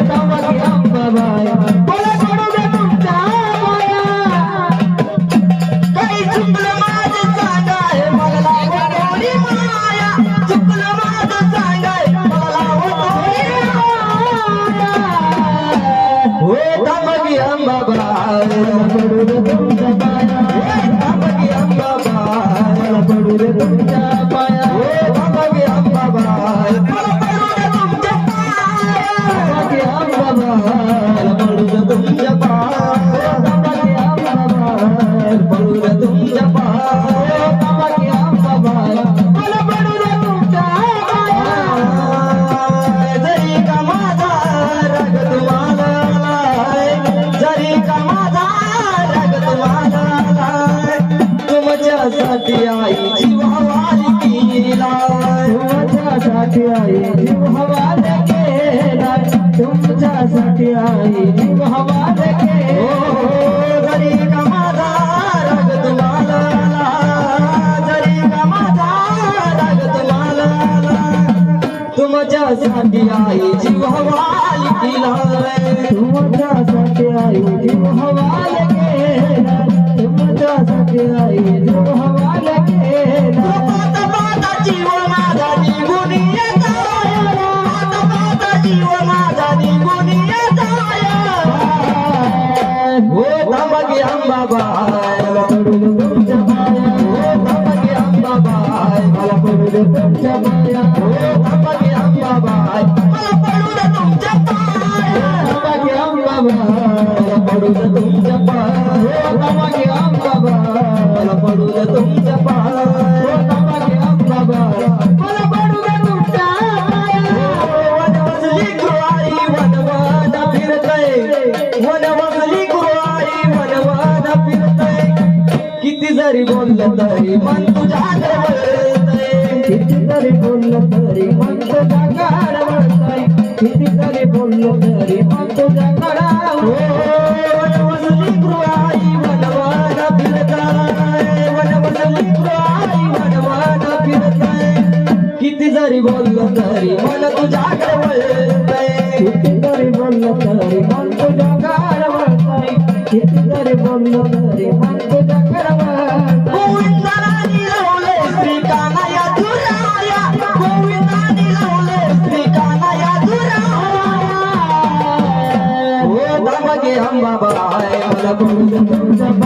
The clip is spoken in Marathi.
दमगी अंबाबाई मला पडू दे तुमच्या माया काही चुकलं माझं सांगाय मला लावत थोडी माया चुकलं माझं सांगाय मला लावत थोडी माया हो दमगी अंबाबाई पडू दे तुमच्या पाया दमगी अंबाबाई मला पडू दे तुमच्या पाया हो दमगी अंबाबाई मला पडू दे तुमच्या पाया दमगी अंबाबाई पडू दे तुमच्या पाया दमगी अंबाबाई पडू दे तुमच्या पाया दमगी अंबाबाई मला पडू दे तुमच्या पाया जरी का माझा राग तुम्हाला जरी का माझा राग तुम्हाला तुमच्यासाठी आई जीव हवाली केला तुमच्यासाठी आई जीव हवाली केला तुमच्यासाठी आई जीव हवाली केला जरी का माझा राग तुम्हाला जरी का माझा राग तुम्हाला तुमच्यासाठी आई जीव हवाली केला तुमच्यासाठी आई जीव हवाली केला तुमच्यासाठी आई जीव हवाली केला माता माता जीव माझा निघून येता माता माता जीव माझा निघून येता हो दमगी अंबाबाई मला पडू दे तुमच्या पाया हो दमगी अंबाबाई मला पडू दे तुमच्या पाया हो दमगी अंबाबाई मला पडू दे तुमच्या पाया दमगी अंबाबाई पडू दे तुमच्या पाया हो दमगी अंबाबाई मला पडू दे तुमच्या पाया हो दमगी अंबाबाई मला पडू दे तुमच्या पाया वनवसली कुवारी वनवाद फिरतय वनवसली कुवारी वनवाद फिरतय किती जरी बोललं तरी मन तुझ्याकडे वळतय किती जरी बोललं तरी मन तुझ्याकडे वळतय किती जरी बोललं तरी मन तुझ्याकडे वनवसली कुवारी वनवाद फिरतय वनवसली कुवारी वनवाद फिरतय किती जरी बोललं तरी मन तुझ्याकडे वळतय किती जरी बोललं तरी मन तुझ्याकडे वळतय किती जरी बोललं तरी मन तुझ्याकडे वळतय गोविंदाने लावले श्री कान्हया दुराया गोविंदाने लावले श्री कान्हया दुराया हो दमगी अंबाबाई मला पडू दे तुमच्या